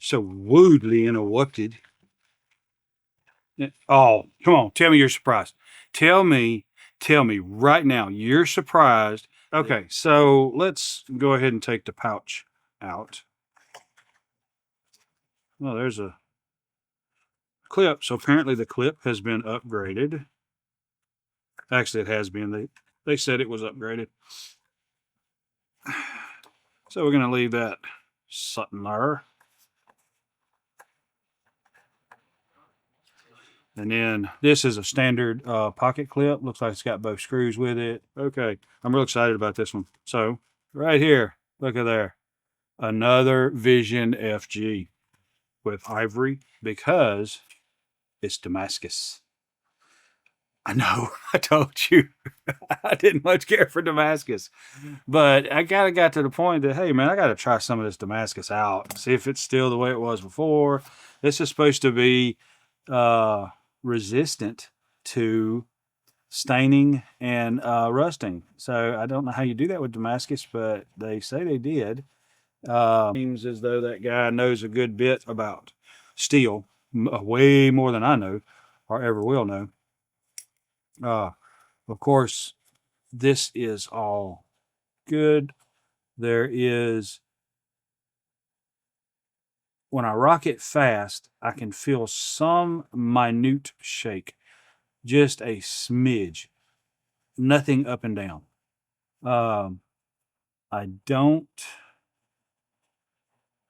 so rudely interrupted. Oh, come on. Tell me you're surprised. Tell me, tell me right now you're surprised. Okay, so let's go ahead and take the pouch out. Well, there's a clip. So apparently the clip has been upgraded. Actually, it has been. They said it was upgraded. So we're going to leave that sitting there. And then this is a standard pocket clip. Looks like it's got both screws with it. Okay, I'm real excited about this one. So right here, look at there. Another Vision FG with ivory because it's Damascus. I know, I told you. I didn't much care for Damascus. But I kind of got to the point that, hey, man, I got to try some of this Damascus out. See if it's still the way it was before. This is supposed to be resistant to staining and rusting. So I don't know how you do that with Damascus, but they say they did. Seems as though that guy knows a good bit about steel, way more than I know or ever will know. Of course, this is all good. There is, when I rock it fast, I can feel some minute shake, just a smidge, nothing up and down. I don't,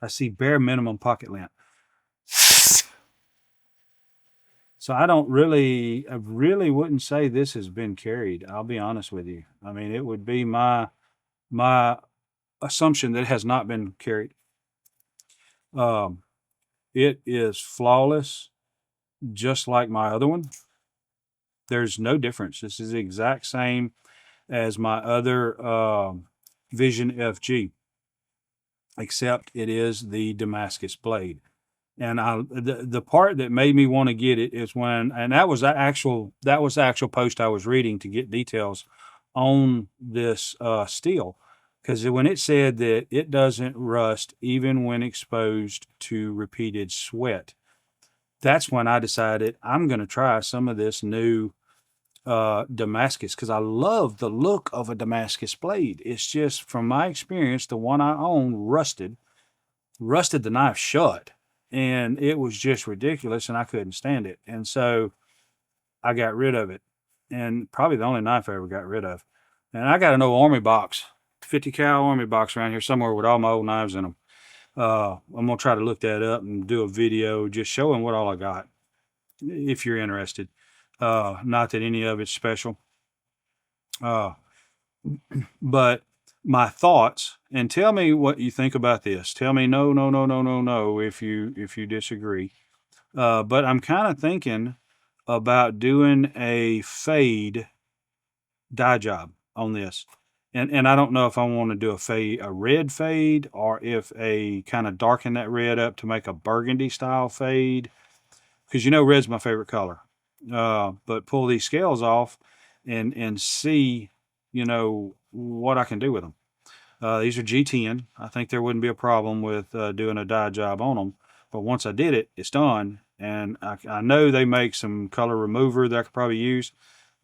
I see bare minimum pocket lint. So I really wouldn't say this has been carried. I'll be honest with you. I mean, it would be my assumption that it has not been carried. It is flawless, just like my other one. There's no difference. This is the exact same as my other Vision FG, except it is the Damascus blade. And the part that made me want to get it is when, and that was the actual post I was reading to get details on this steel, because when it said that it doesn't rust even when exposed to repeated sweat, that's when I decided I'm going to try some of this new Damascus, because I love the look of a Damascus blade. It's just, from my experience, the one I own rusted the knife shut, and it was just ridiculous, and I couldn't stand it. And so I got rid of it, and probably the only knife I ever got rid of. And I got an old army box, 50 cal army box around here somewhere with all my old knives in them. I'm gonna try to look that up and do a video just showing what all I got, if you're interested. Not that any of it's special, but my thoughts, and tell me what you think about this. Tell me no, no, no, no, no, no if you disagree. But I'm kind of thinking about doing a fade dye job on this. And I don't know if I want to do a red fade, or if a kind of darken that red up to make a burgundy style fade, because red's my favorite color. But pull these scales off and see, what I can do with them. These are G10. I think there wouldn't be a problem with doing a dye job on them. But once I did it, it's done. And I know they make some color remover that I could probably use,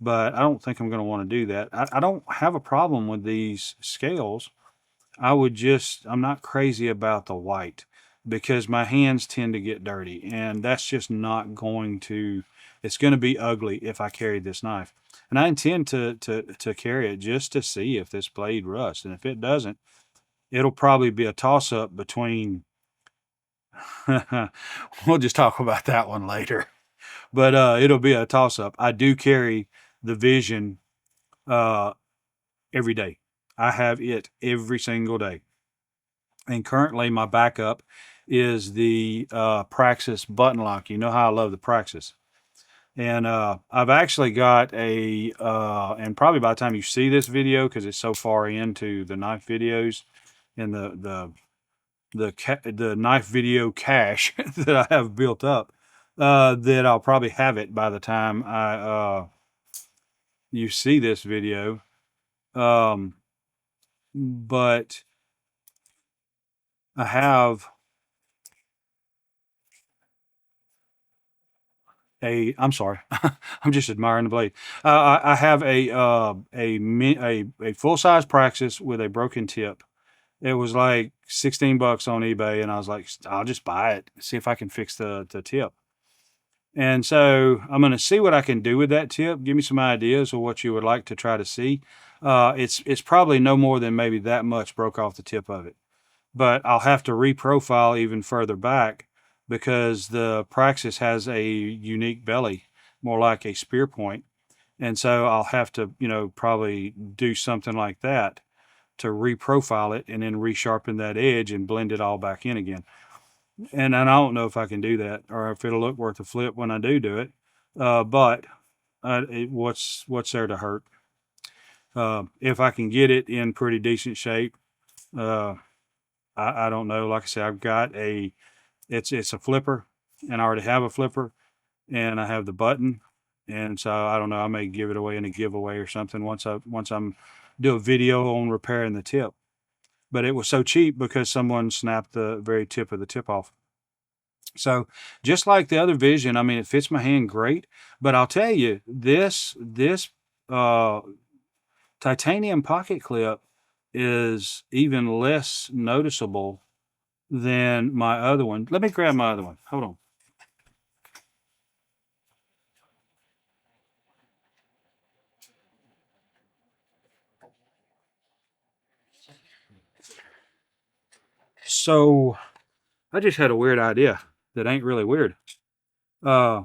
but I don't think I'm going to want to do that. I don't have a problem with these scales. I'm not crazy about the white, because my hands tend to get dirty, and that's just not going to, it's going to be ugly if I carry this knife. And I intend to carry it just to see if this blade rusts. And if it doesn't, it'll probably be a toss up between, we'll just talk about that one later. But it'll be a toss up. I do carry the Vision every day. I have it every single day. And currently my backup is the Praxis button lock. You know how I love the Praxis. And I've actually got and probably by the time you see this video, because it's so far into the knife videos and the knife video cache that I have built up, that I'll probably have it by the time you see this video. But I have I'm sorry, I'm just admiring the blade. I have a full size Praxis with a broken tip. It was like 16 bucks on eBay, and I was like, I'll just buy it, see if I can fix the tip. And so I'm going to see what I can do with that tip. Give me some ideas of what you would like to try to see. It's probably no more than maybe that much broke off the tip of it, but I'll have to reprofile even further back because the Praxis has a unique belly, more like a spear point. And so I'll have to, probably do something like that to reprofile it and then resharpen that edge and blend it all back in again. And I don't know if I can do that or if it'll look worth a flip when I do it. But what's there to hurt? If I can get it in pretty decent shape, uh, I don't know. Like I said, I've got it's a flipper, and I already have a flipper, and I have the button, and so I don't know. I may give it away in a giveaway or something once I'm do a video on repairing the tip. But it was so cheap because someone snapped the very tip of the tip off. So just like the other Vision, I mean, it fits my hand great. But I'll tell you, this uh, titanium pocket clip is even less noticeable than my other one. Let me grab my other one. Hold on. So I just had a weird idea that ain't really weird. Uh,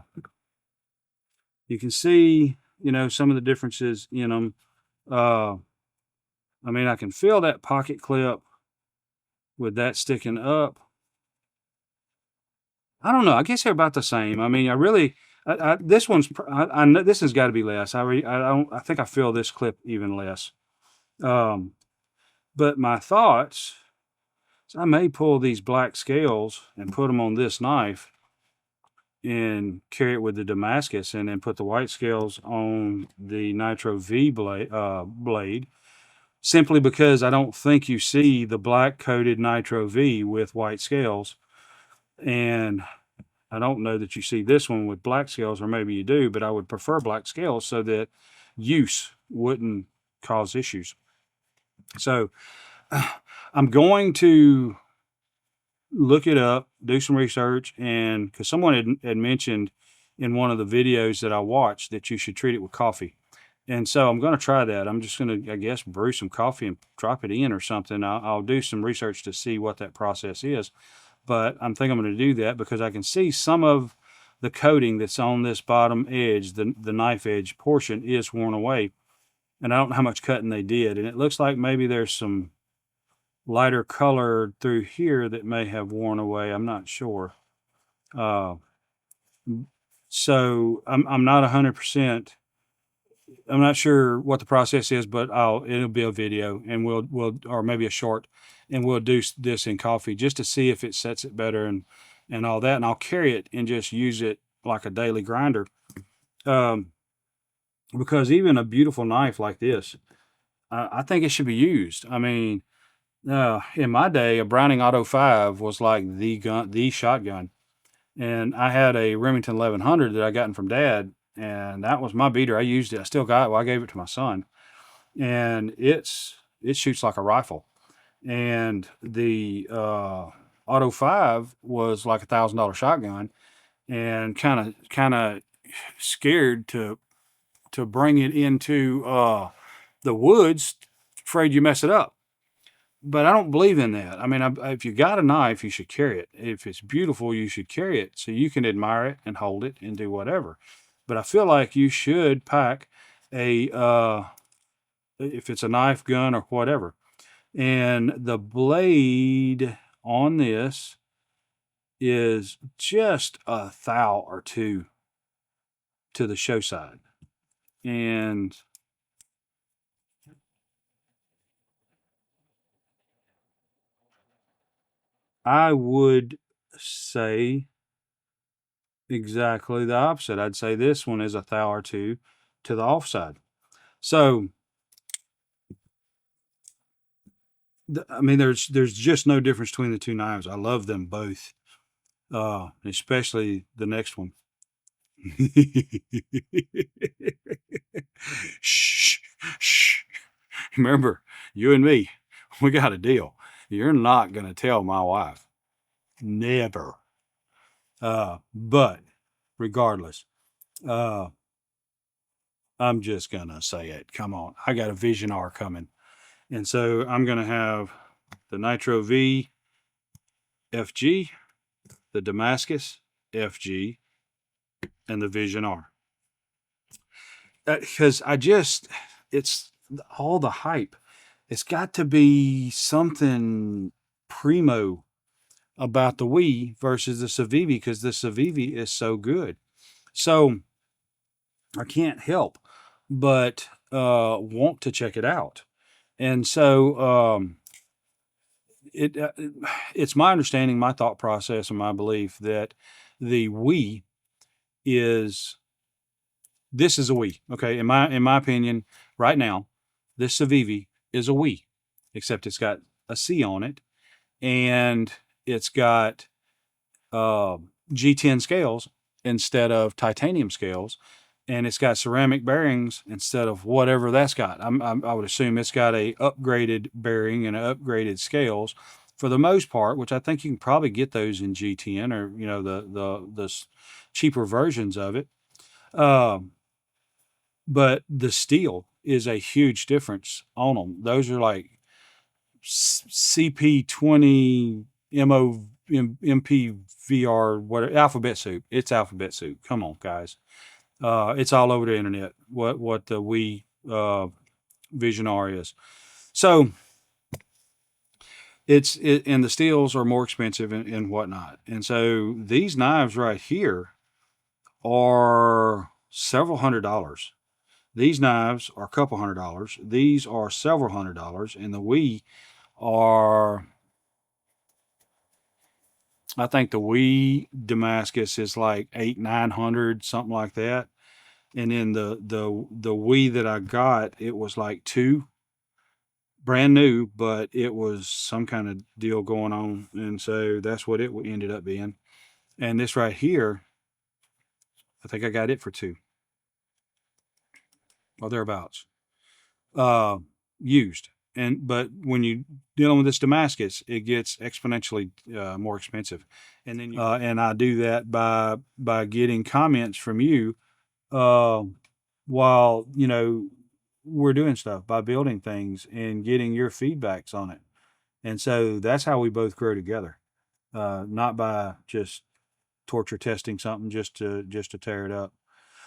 you can see, some of the differences in them. Uh, I mean, I can feel that pocket clip with that sticking up. I don't know. I guess they're about the same. I mean, this one's, I know this has got to be less. I think I feel this clip even less. Um, but my thoughts, is I may pull these black scales and put them on this knife and carry it with the Damascus, and then put the white scales on the Nitro V blade, simply because I don't think you see the black coated Nitro V with white scales. And I don't know that you see this one with black scales, or maybe you do, but I would prefer black scales so that use wouldn't cause issues. So I'm going to look it up, do some research, and because someone had mentioned in one of the videos that I watched that you should treat it with coffee. And so I'm going to try that. I'm just going to, I guess, brew some coffee and drop it in or something. I'll do some research to see what that process is. But I'm thinking I'm going to do that because I can see some of the coating that's on this bottom edge, the knife edge portion, is worn away. And I don't know how much cutting they did. And it looks like maybe there's some lighter color through here that may have worn away. I'm not sure. Uh, so I'm not 100%. I'm not sure what the process is, but it'll be a video, and we'll or maybe a short, and we'll do this in coffee just to see if it sets it better and all that. And I'll carry it and just use it like a daily grinder. Um, because even a beautiful knife like this, I think it should be used. I mean, in my day, a Browning Auto 5 was like the shotgun. And I had a Remington 1100 that I gotten from Dad, and that was my beater. I used it. I still got it. Well, I gave it to my son, and it shoots like a rifle. And the Auto 5 was like $1,000 shotgun, and kind of scared to bring it into the woods, afraid you mess it up. But I don't believe in that. I mean, if you got a knife, you should carry it. If it's beautiful, you should carry it so you can admire it and hold it and do whatever. But I feel like you should pack if it's a knife, gun, or whatever. And the blade on this is just a thou or two to the show side. And I would say exactly the opposite. I'd say this one is a thou or two to the offside. So, I mean, there's just no difference between the two knives. I love them both, especially the next one. Shh, shh. Remember, you and me, we got a deal. You're not going to tell my wife. Never. But regardless, uh, I'm just going to say it. Come on. I got a Vision R coming. And so I'm going to have the Nitro V FG, the Damascus FG, and the Vision R. Because it's all the hype. It's got to be something primo about the Wii versus the CIVIVI, because the CIVIVI is so good. So I can't help but want to check it out. And so it's my understanding, my thought process, and my belief that the Wii is this is a Wii. Okay, in my opinion, right now, this CIVIVI is a Wii, except it's got a C on it, and it's got G10 scales instead of titanium scales, and it's got ceramic bearings instead of whatever that's got. I would assume it's got a upgraded bearing and upgraded scales for the most part, which I think you can probably get those in G10 or the cheaper versions of it. But the steel is a huge difference on them. Those are like CP20 MPVR, whatever, alphabet soup. It's alphabet soup. Come on, guys. It's all over the internet what the Wii Vision R is. So and the steels are more expensive and whatnot. And so these knives right here are several $100s. These knives are a couple $100s. These are several $100s, and the Wii are, I think the Wii Damascus is like 800-900, something like that. And then the Wii that I got, it was like two, brand new, but it was some kind of deal going on, and so that's what it ended up being. And this right here, I think I got it for two or thereabouts, used. But when you dealing with this Damascus, it gets exponentially more expensive. And then and I do that by getting comments from you while we're doing stuff, by building things and getting your feedbacks on it. And so that's how we both grow together, not by just torture testing something just to tear it up.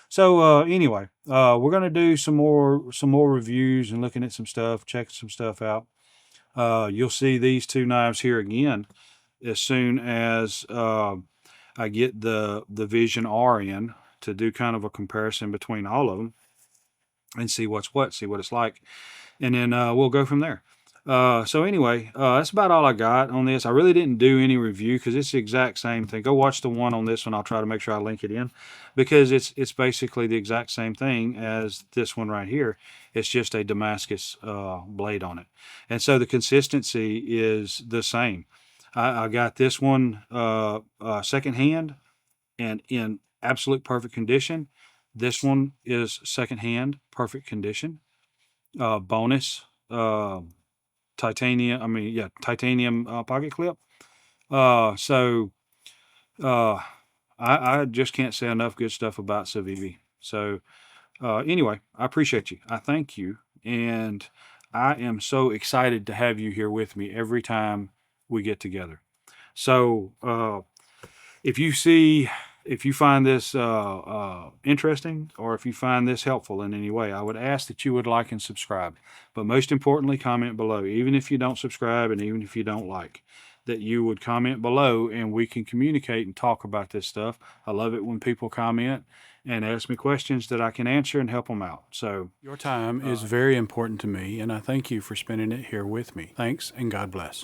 So anyway, we're gonna do some more reviews and looking at some stuff, checking some stuff out. You'll see these two knives here again as soon as I get the Vision R in to do kind of a comparison between all of them and see what's what, see what it's like, and then we'll go from there. So anyway, that's about all I got on this. I really didn't do any review because it's the exact same thing. Go watch the one on this one. I'll try to make sure I link it in, because it's basically the exact same thing as this one right here. It's just a Damascus blade on it, and so the consistency is the same. I got this one secondhand and in absolute perfect condition. This one is secondhand, perfect condition. Bonus. Titanium pocket clip. So I just can't say enough good stuff about CIVIVI. So anyway, I appreciate you. I thank you. And I am so excited to have you here with me every time we get together. So if you find this interesting, or if you find this helpful in any way, I would ask that you would like and subscribe. But most importantly, comment below. Even if you don't subscribe and even if you don't like, that you would comment below and we can communicate and talk about this stuff. I love it when people comment and ask me questions that I can answer and help them out. So your time is very important to me, and I thank you for spending it here with me. Thanks, and God bless.